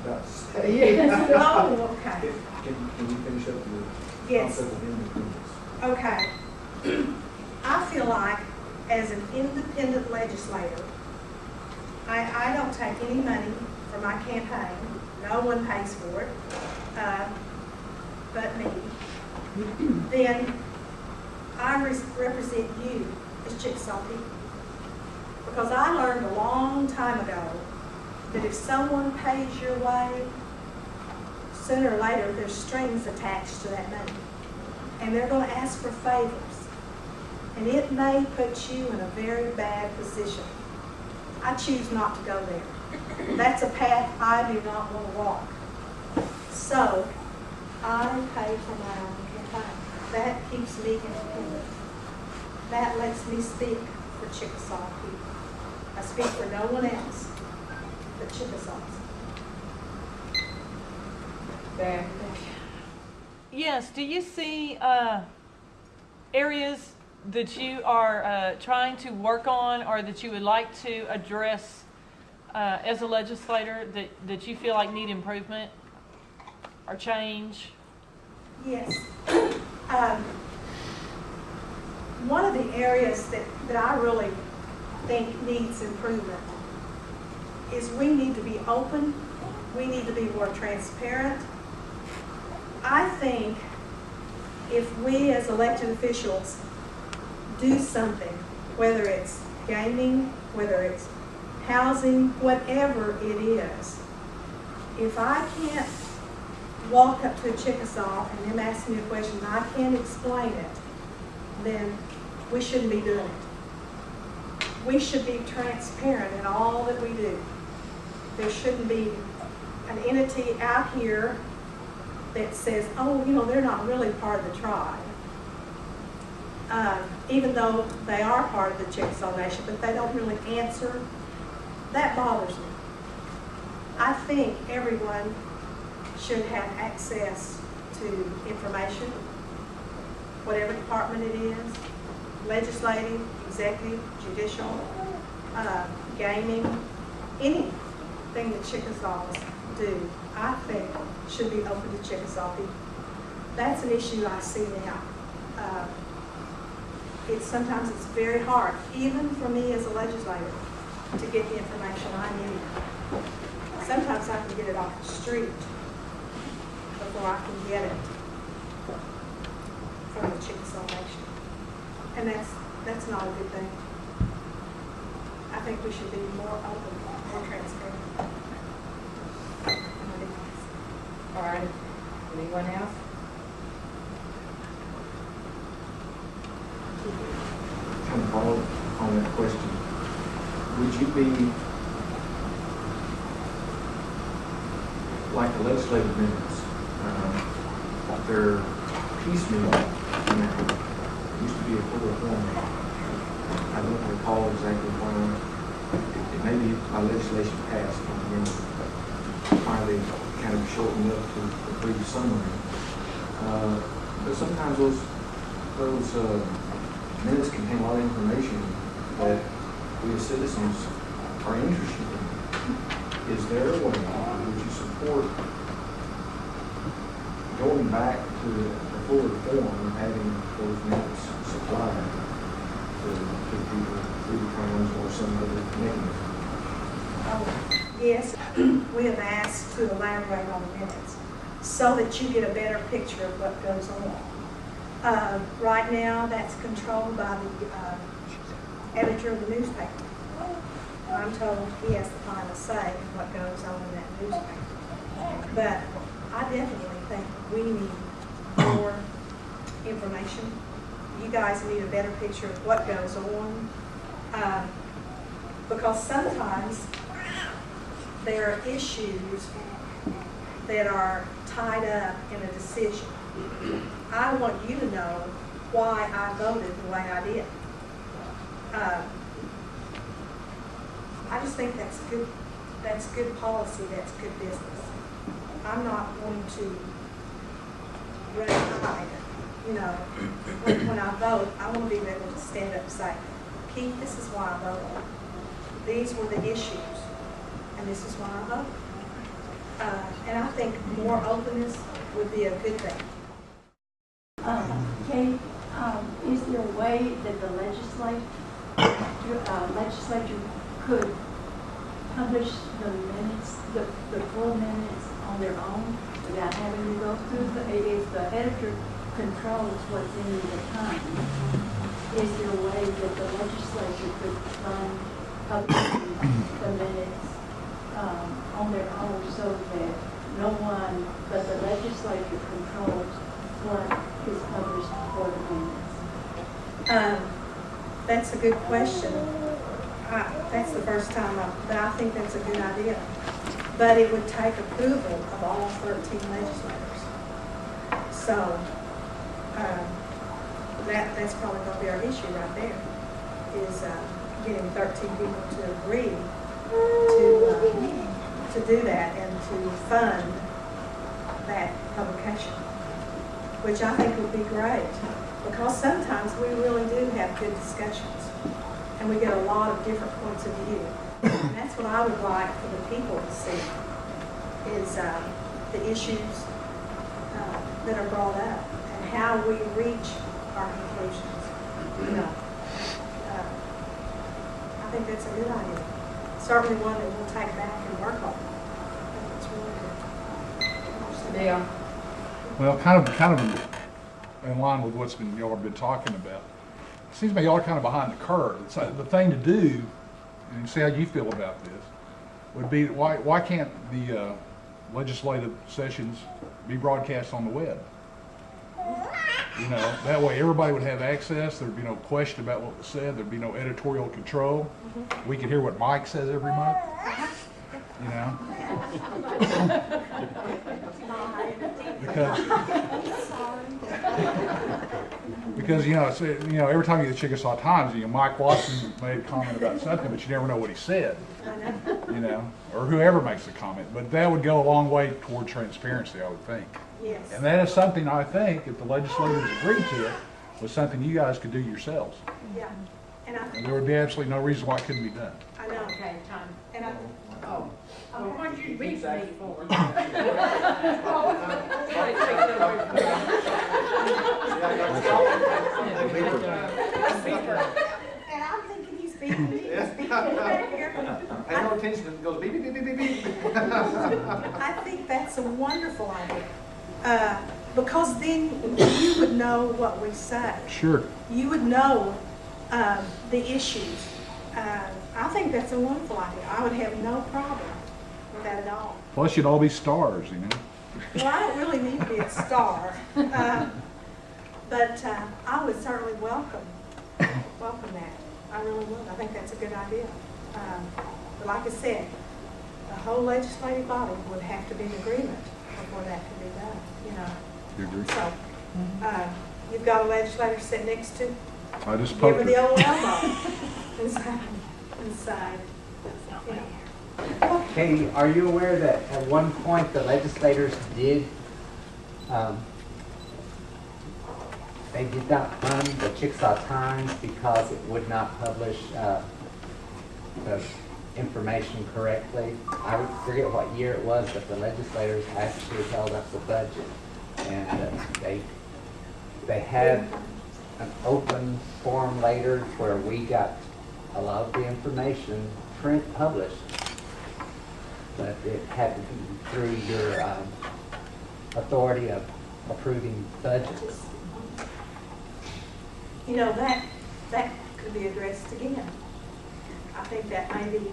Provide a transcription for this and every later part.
about to say. Yes. Oh, okay. Can you finish up your Yes. concept of independence? Okay. I feel like as an independent legislator, I don't take any money for my campaign. No one pays for it, but me. Then I represent you as Chickasaw people. Because I learned a long time ago that if someone pays your way, sooner or later there's strings attached to that money. And they're going to ask for favors. And it may put you in a very bad position. I choose not to go there. That's a path I do not want to walk. So, I pay for my own campaign. That keeps me independent. That lets me speak for Chickasaw people. I speak for no one else but Chickasaws. There. Yes, do you see areas that you are trying to work on or that you would like to address as a legislator that you feel like need improvement or change? Yes. One of the areas that I really think needs improvement is we need to be open. We need to be more transparent. I think if we as elected officials do something, whether it's gaming, whether it's housing, whatever it is, if I can't walk up to a Chickasaw and them ask me a question and I can't explain it, then we shouldn't be doing it. We should be transparent in all that we do. There shouldn't be an entity out here that says, oh, you know, they're not really part of the tribe. Even though they are part of the Chickasaw Nation, but they don't really answer. That bothers me. I think everyone should have access to information, whatever department it is, legislative, executive, judicial, gaming, anything that Chickasaws do, I think should be open to Chickasaw people. That's an issue I see now. Sometimes it's very hard, even for me as a legislator, to get the information I need. Sometimes I can get it off the street before I can get it from the Chickasaw Nation. And that's not a good thing. I think we should be more open, more transparent. All right. Anyone else? Kind of follow on that question. Would you be like the legislative amendments? They're piecemeal now. It used to be a full format. I don't recall exactly when. It may be by legislation passed, and then finally kind of shortened up to a brief summary. But sometimes those minutes contain a lot of information that we as citizens are interested in. Is there a way, would you support going back to the fuller form and having those minutes supplied to people through the Commons or some other mechanism? Oh, yes, we have asked to elaborate on the minutes so that you get a better picture of what goes on. Right now, that's controlled by the editor of the newspaper. I'm told he has the final say in what goes on in that newspaper. But I definitely think we need more information. You guys need a better picture of what goes on. Because sometimes there are issues that are tied up in a decision. I want you to know why I voted the way I did. I just think that's good. That's good policy. That's good business. I'm not going to run and hide. You know, when I vote, I want to be able to stand up and say, Pete, this is why I voted. These were the issues, and this is why I voted. And I think more openness would be a good thing. Kate, is there a way that the legislature could publish the minutes, the full minutes on their own without having to go through if the editor controls what's in the time? Is there a way that the legislature could run publishing the minutes on their own so that no one but the legislature controls what is published for the minutes? That's a good question. That's the first time, but I think that's a good idea. But it would take approval of all 13 legislators. So that's probably going to be our issue right there, is getting 13 people to agree to do that and to fund that publication, which I think would be great, because sometimes we really do have good discussions and we get a lot of different points of view. And that's what I would like for the people to see, is the issues that are brought up and how we reach our conclusions. You know, I think that's a good idea. Certainly one that we'll take back and work on. I think it's really good. Yeah. Well, kind of in line with what's been y'all have been talking about. It seems to me y'all are kind of behind the curve. It's the thing to do, and see how you feel about this, would be why can't the legislative sessions be broadcast on the web? You know, that way everybody would have access. There'd be no question about what was said. There'd be no editorial control. We could hear what Mike says every month. You know, because you know, it's, you know, every time you get the Chickasaw Times, you know, Mike Watson made a comment about something, but you never know what he said. You know, or whoever makes the comment. But that would go a long way toward transparency, I would think. Yes. And that is something I think, if the legislators agreed to it, was something you guys could do yourselves. Yeah. And And there would be absolutely no reason why it couldn't be done. I know. Okay, time. And I, Oh. Well, what'd you beat me for? and I'm thinking he's beating me. He's beating me right here. Pay no attention, it goes beep, beep, beep, beep, beep. I think that's a wonderful idea. Because then you would know what we say. Sure. You would know the issues. I think that's a wonderful idea. I would have no problem with that at all. Plus, you'd all be stars, you know. Well, I don't really need to be a star, but I would certainly welcome that. I really would. I think that's a good idea. But like I said, the whole legislative body would have to be in agreement before that could be done. You know. You agree? So you've got a legislator sitting next to. I just Give poked her it. the old elbow inside. You know. Katie, are you aware that at one point the legislators did, they did not fund the Chickasaw Times because it would not publish the information correctly? I forget what year it was, but the legislators actually held up the budget, and they had an open forum later where we got a lot of the information published. But it had to be through your authority of approving budgets. You know, that could be addressed again. I think that may be,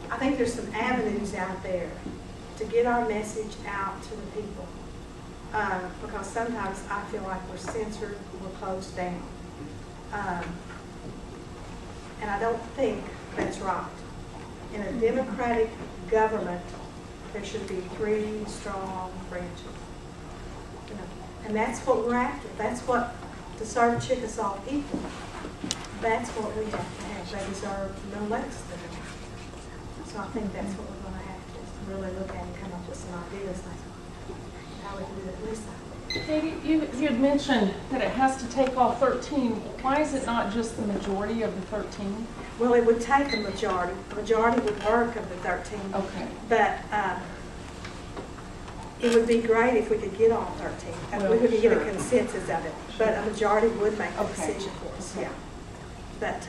I think there's some avenues out there to get our message out to the people. Because sometimes I feel like we're censored, we're closed down. And I don't think that's right. In a democratic government, there should be 3 strong branches. You know, and that's what we're after. That's what, to serve Chickasaw people, that's what we have to have. They deserve no less than that. So I think that's what we're going to have to really look at and come up with some ideas like how we can do it this side. Katie, you had mentioned that it has to take all 13. Why is it not just the majority of the 13? Well, it would take a majority. A majority would work of the 13. Okay. But it would be great if we could get all 13, if we could get a Well, sure. consensus of it, but a majority would make the Okay. decision for us, yeah. But,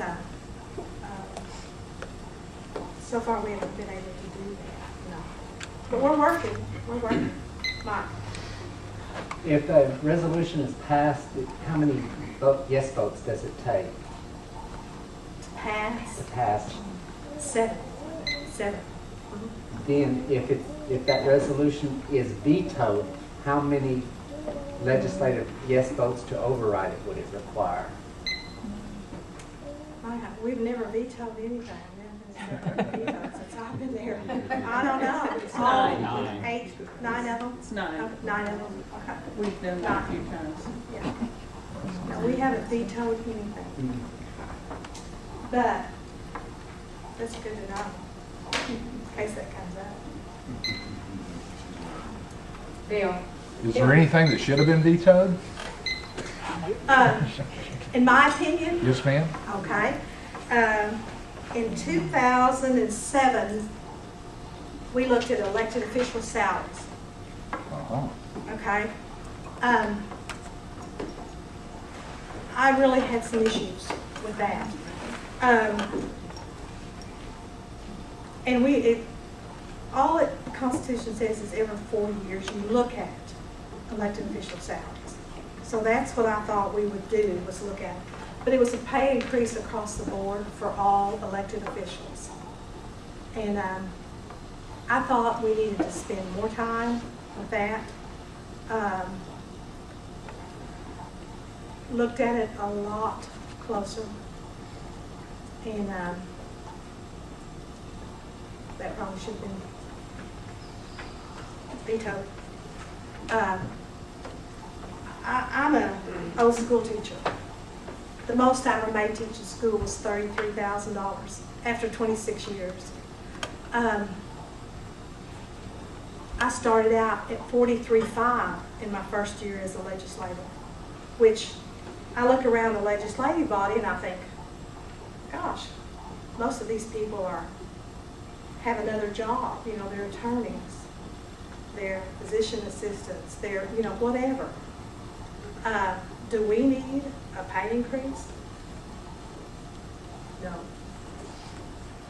so far we haven't been able to do that, no. But we're working, Mike. If a resolution is passed, how many yes votes does it take Pass, to pass? 7. Then if that resolution is vetoed, how many legislative yes votes to override it would it require? We've never vetoed anything. Since I've been there. I don't know. It's all Nine. 8, 9 of them? It's 9. Okay, 9 of them, okay. We've done that a few times. Yeah. No, we haven't vetoed anything. But that's good to know, in case that comes up. Bill? Is there anything that should have been vetoed? In my opinion, Yes, ma'am? okay, in 2007, we looked at elected official salaries. Uh-huh. Okay? I really had some issues with that. And all the Constitution says is every 4 years you look at elected official salaries. So that's what I thought we would do, was look at it. But it was a pay increase across the board for all elected officials. And I thought we needed to spend more time with that. Looked at it a lot closer. And that probably should have been vetoed. I'm an old school teacher. The most I ever made teaching school was $33,000 after 26 years. I started out at $43,500 in my first year as a legislator, which I look around the legislative body and I think, gosh, most of these people have another job. You know, they're attorneys, they're physician assistants, they're, you know, whatever. Do we need a pay increase? No.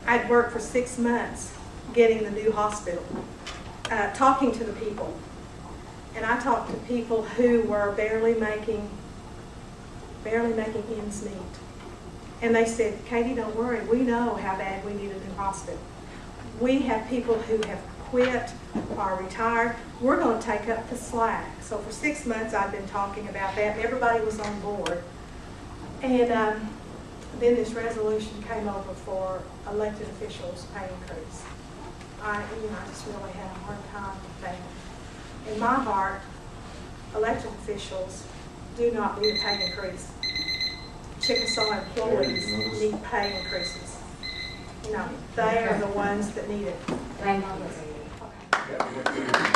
I'd worked for 6 months getting the new hospital, talking to the people. And I talked to people who were barely making ends meet. And they said, Katie, don't worry, we know how bad we need a new hospital. We have people who have quit or retired. We're going to take up the slack. So for 6 months I've been talking about that, and everybody was on board. And then this resolution came over for elected officials' pay increase. I just really had a hard time with that. In my heart, elected officials do not need a pay increase. Chickasaw employees need pay increases. You know, they are the ones that need it. Thank you. Okay.